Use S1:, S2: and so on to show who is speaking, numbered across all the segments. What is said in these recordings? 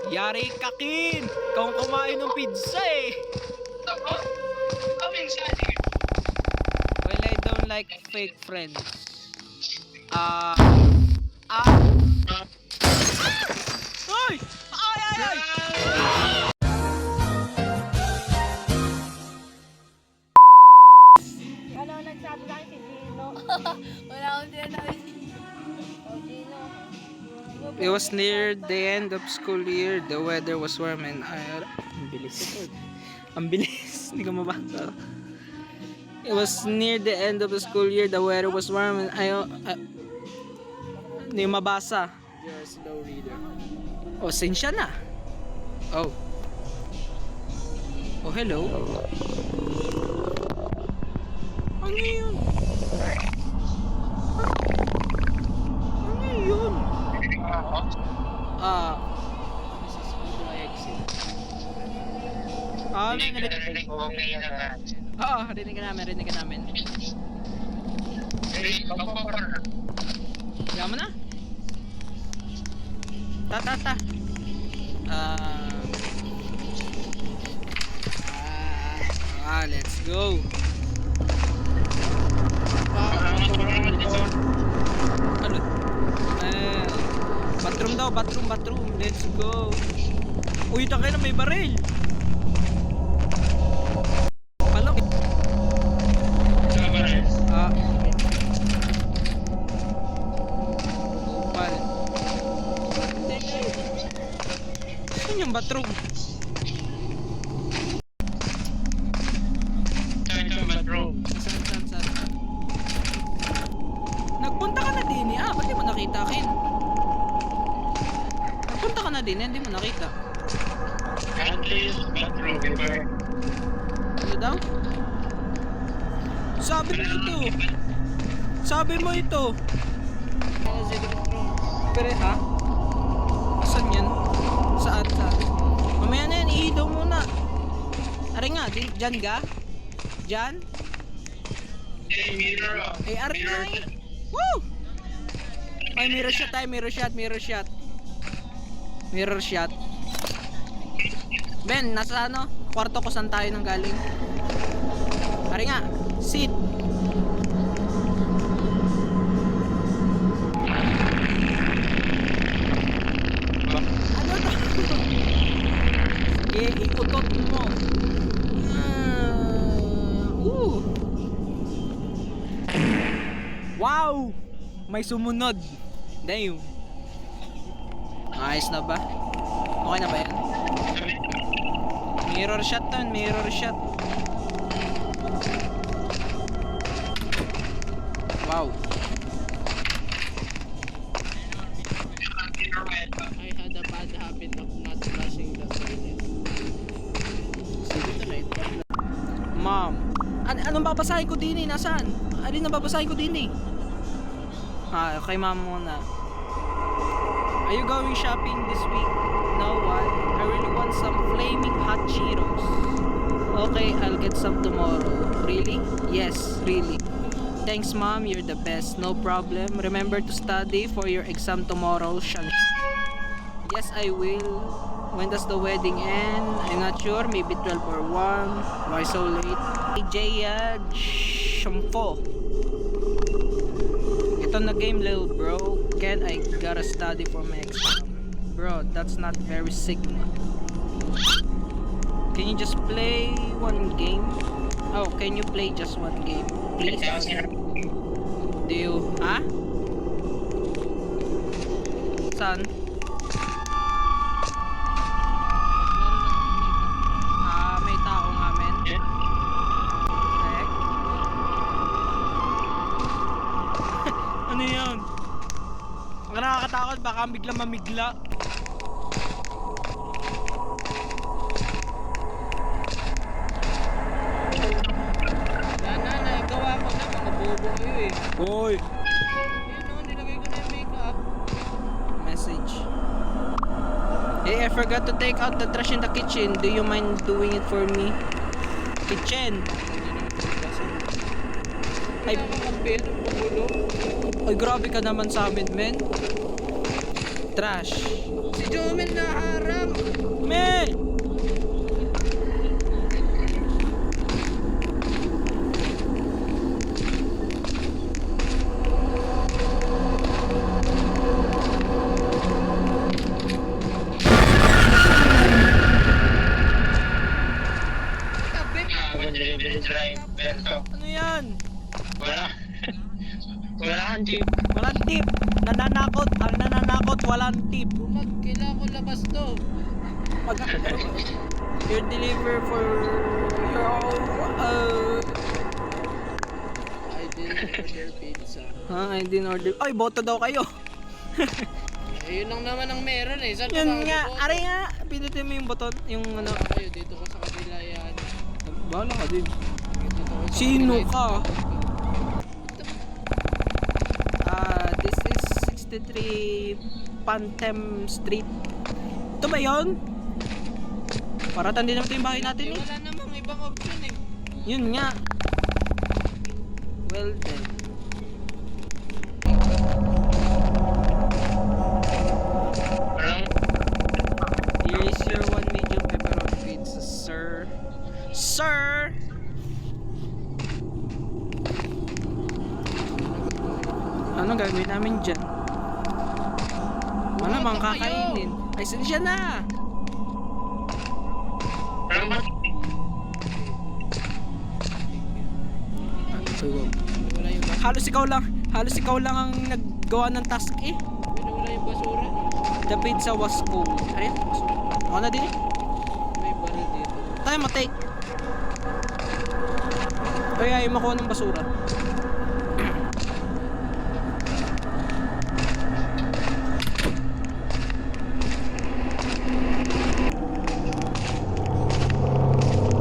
S1: Yari ka, Kin! Ikaw ang kumain ng pizza eh! Well, I don't like fake friends. Ay! Ay, ay, ay!
S2: Ano nagsabi sa akin si Gino? Wala akong tinatawag si Gino.
S1: It was near the end of school year. The weather was warm and ang bilis ito. Ang bilis. Hindi ko mabasa. It was near the end of the school year. The weather was warm and hindi ko mabasa.
S3: You're a slow reader.
S1: Oh, sensya na. Oh. Oh, hello. Ano yun? Ano yun? This is how do I exit? Rinig. Oo, rinig ka namin. Kaya mo na? Ta. Let's go. Ano? Bathroom daw, bathroom. Let's go. Uy, takay na may baril. Palok. Upal. Saan yung bathroom? Saan? Nagpunta ka na din eh. Ba't di mo nakita, Kin? Nagpunta ka na din eh. Hindi mo nakita. Ano daw? Sabi mo ito. Pero ha? Asan yan? Saan? Mamaya na yan, ihidaw muna. Ari nga, dyan ka? Dyan? Ari nga eh. Woo! Ay, mirror shot. Ben, nasa ano? Kwarto ko saan tayo nang galing? Ari nga, sit. Ano to? Sige, ikutot mo. Wow! May sumunod. Damn. Ayos na ba? Okay na ba yan? Mirror shot. Wow.
S3: I had a bad habit of not flushing the toilet.
S1: Mom. Anong babasahin ko din eh? Nasaan? Alin na babasahin ko din eh? Kay mom muna. Are you going shopping this week? No, why? I really want some flaming hot Cheetos. Okay, I'll get some tomorrow. Really? Yes, really. Thanks, mom. You're the best. No problem. Remember to study for your exam tomorrow. Yes, I will. When does the wedding end? I'm not sure. Maybe 12 or 1. Why so late? Jaya Shampoo. Ito na game, little bro. Ken, I gotta study for my exam. Bro, that's not very Sigma. Can you just play one game? Oh, can you play just one game? Please? Do you... Ha? Saan? May tao nga, men. Ano yun? Ang nakakatakot, baka bigla mamigla.
S3: Na, gawa mo na, mga bobo kayo eh.
S1: Hoy!
S3: Yun o, nilagay ko na yung makeup.
S1: Message. Hey, I forgot to take out the trash in the kitchen. Do you mind doing it for me? Kitchen! Ay,
S3: Ang kapil, ang pagulo.
S1: ay, grabe ka naman sa amin, men. trash.
S3: Si Jomel naharang.
S1: Mel!
S3: Tabi.
S4: Delivery driver to.
S1: Ano yan?
S4: Wala. Wala kang jeep.
S1: Walang tip. Nananakot. Ang nananakot, walang tip.
S3: Kailangan ko labas to.
S1: Mag your deliver for your
S3: I didn't order pizza.
S1: I didn't order. Ay, boto daw kayo.
S3: Eh, yun lang naman ang meron eh. Saan
S1: Yun
S3: ka
S1: nga.
S3: magboboto?
S1: Aray nga. Pinutin mo yung button. Yung ano.
S3: Kayo, dito ko sa kabila yan.
S1: Bahala ka din.
S3: Dito ko sa
S1: Sino
S3: kabila.
S1: ka? This is 63 Pantem Street. Ito ba yun? Paratan din naman ito yung bahay natin
S3: Eh,
S1: eh.
S3: wala namang ibang option eh.
S1: Yun nga. Well then.
S4: Walang
S1: Here is your one medium pepperoni pizza, sir. Sir! Ano gagawin namin dyan? Ano mang
S3: Bumoto kayo.
S1: kakainin? Ay, siya na!
S4: walang ba?
S3: Wala yung basura.
S1: Halos ikaw lang ang naggawa ng task eh.
S3: Wala yung basura.
S1: The pizza was cold. Ayun, ako na din eh.
S3: May baril dito.
S1: Tayo matake. Ay, ayaw makuha ng basura.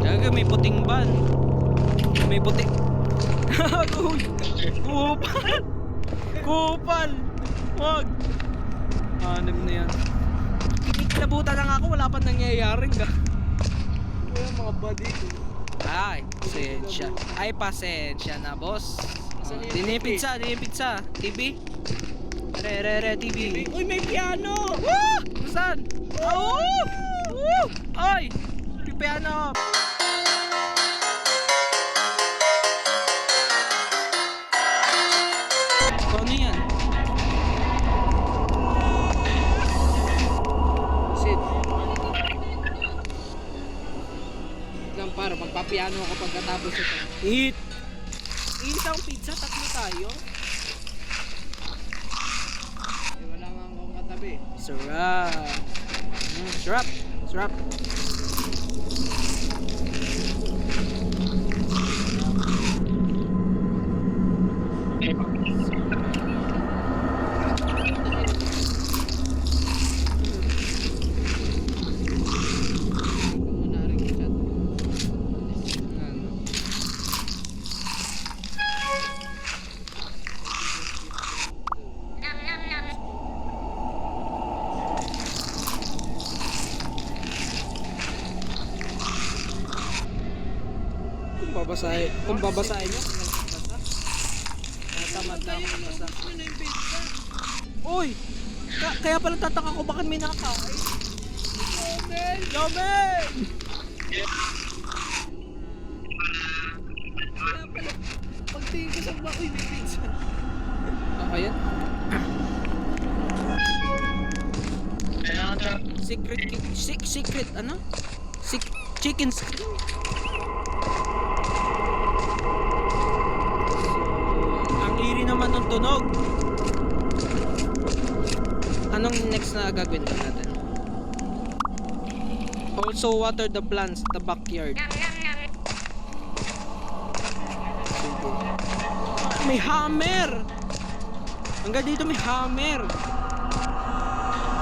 S1: Gaga, may puting ban. May puti. Uy, kupal. Kupal. Wag. Hanap na yan. Kinikilabutan lang ako, wala pa nangyayaring ka.
S3: Wala mga body ko.
S1: Ay, pasensya. Ay, pasensya na, boss.
S3: Asan yung
S1: Dini
S3: TV?
S1: pizza. TV. Re, TV.
S3: Uy, may piano!
S1: Woo! Saan? Oh! Woo! Ay! May piano. Ano yan?
S3: Sit. Lang para magpapiano ako pagkatapos ito.
S1: Eat! Isang pizza, tatlo tayo.
S3: Eh, wala nga akong katabi.
S1: Sarap. Sarap.
S3: Muna rin yung chat.
S1: Ano? Kung babasahin nyo, kung nagbabasa. Tatamad na akong basa.
S3: Ano na yung pizza?
S1: Uy! Kaya pala tataka ko bakit may nakakain. Yomel!
S3: Kaya pala, pagtingin ko sa baba, uy, may pizza.
S1: Ayan.
S4: Kailangan to.
S1: Secret, ano? Chicken screen. Ang iri naman ng tunog. Anong next na gagawin pa natin? Also water the plants at the backyard. May hammer! Hanggang dito may hammer.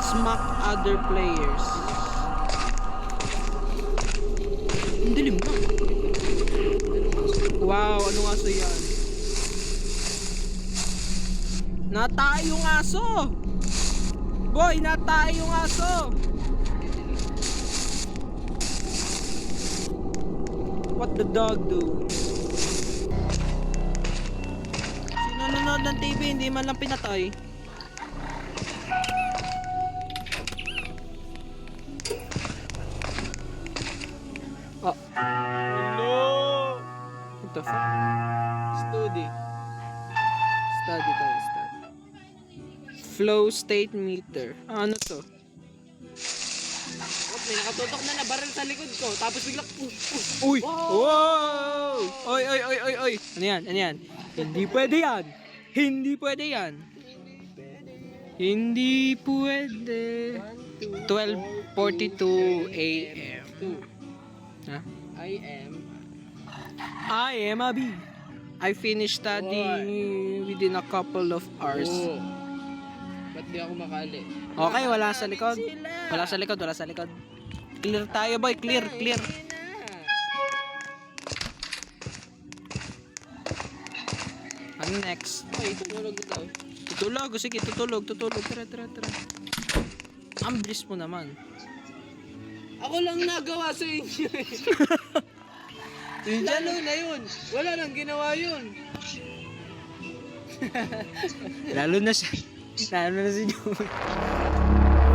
S1: Smack other players. Ang dilim na. Wow, ano aso yan? Natae yung aso! Boy, natae yung aso! What the dog do? Sino nanonood ng TV, hindi man lang pinatay? Flow state meter. Ano to?
S3: Oh, may nakatutok na baril sa likod ko. Tapos bigla,
S1: Uy! Wow! Oy, oy, oy, oy, oy! Ano yan? Ano yan? Hindi pwede yan! Hindi pwede yan! Hindi pwede! 12:42 a.m.
S3: 2.
S1: Ha?
S3: I am.
S1: I am a bee. I finished studying within a couple of hours.
S3: Oh. Ba't di ako makali?
S1: Okay, wala sa likod. Wala sa likod, wala sa likod. Clear tayo, boy. Clear, clear. Ano next?
S3: Ay, tumulog ito.
S1: Tutulog. Sige, tutulog. Tara. Ang bilis mo naman.
S3: Ako lang nagawa sa inyo eh. Lalo na yun. Wala nang ginawa yun.
S1: Lalo na si Joey.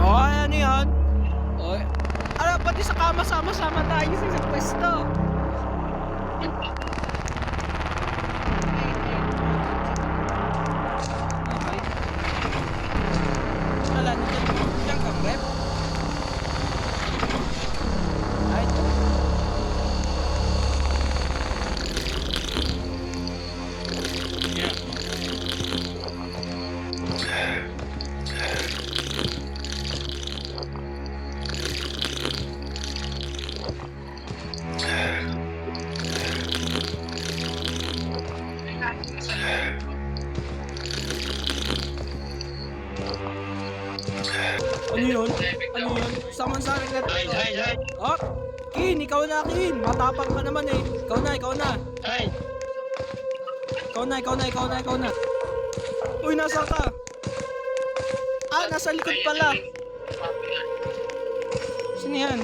S1: Oh, ano yan? Oh, ano, pati sa kama sama-sama tayo sa isang pwesto. Okay. Wala na dyan. Diyan ka, prep. Ay, ito. Yeah. Ano yun? Ano yun? Someone sa akin na...
S4: Ay!
S1: Oh! Kin! Ikaw na, Kin! Matapang ka naman eh. Ikaw na.
S4: Ay!
S1: Ikaw na. Uy, nasa ka? Ah, nasa likod pala. Sino yan?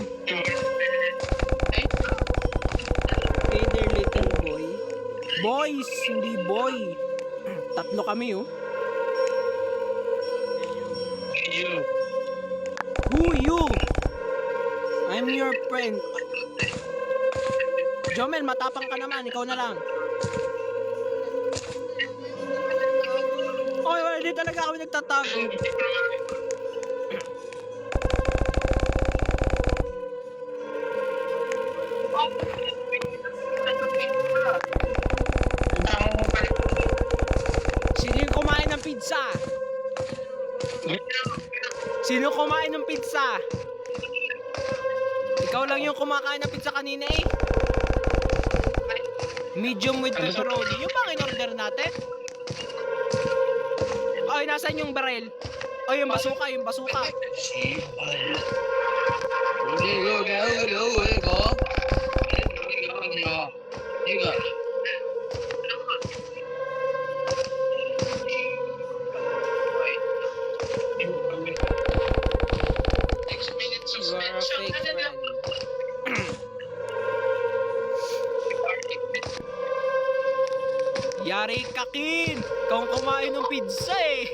S1: Hey there, little boy. Boys, hindi boy. Tatlo kami, oh.
S4: You!
S1: Who you? I'm your friend. Jomel, matapang ka naman. Ikaw na lang. Oy, hindi talaga kami nagtatago. Sino yung kumain ng pizza? Sino kumain ng pizza? Ikaw lang yung kumakain ng pizza kanina eh. Medium with pepperoni. Yung bang in-order natin? Oy, nasan yung baril? Oy, yung basuka.
S3: Igo.
S1: You are a fake friend. Yari ka, Kin! Ikaw ang kumain ng pizza eh.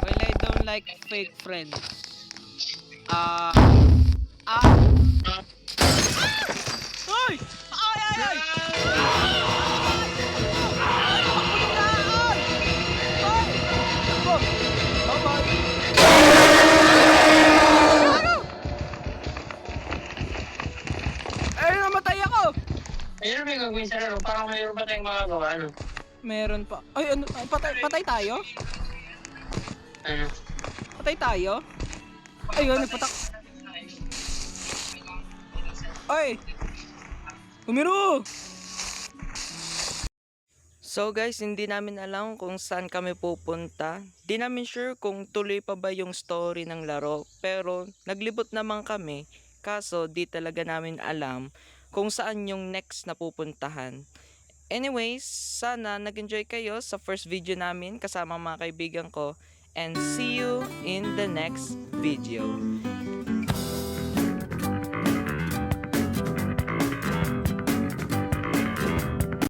S1: Well, I don't like fake friends. Ay! Ay!
S4: Ayun may gagawin sa laro. Parang mayroon pa tayong magagawa. Ano?
S1: Meron pa. Ay, ano? Patay tayo?
S4: Ano?
S1: Patay tayo? Ayun, nagpatak. Ay! Umiro! So guys, hindi namin alam kung saan kami pupunta. Di namin sure kung tuloy pa ba yung story ng laro. Pero naglibot naman kami. Kaso di talaga namin alam kung saan yung next na pupuntahan. Anyways, sana nag-enjoy kayo sa first video namin kasama mga kaibigan ko. And see you in the next video.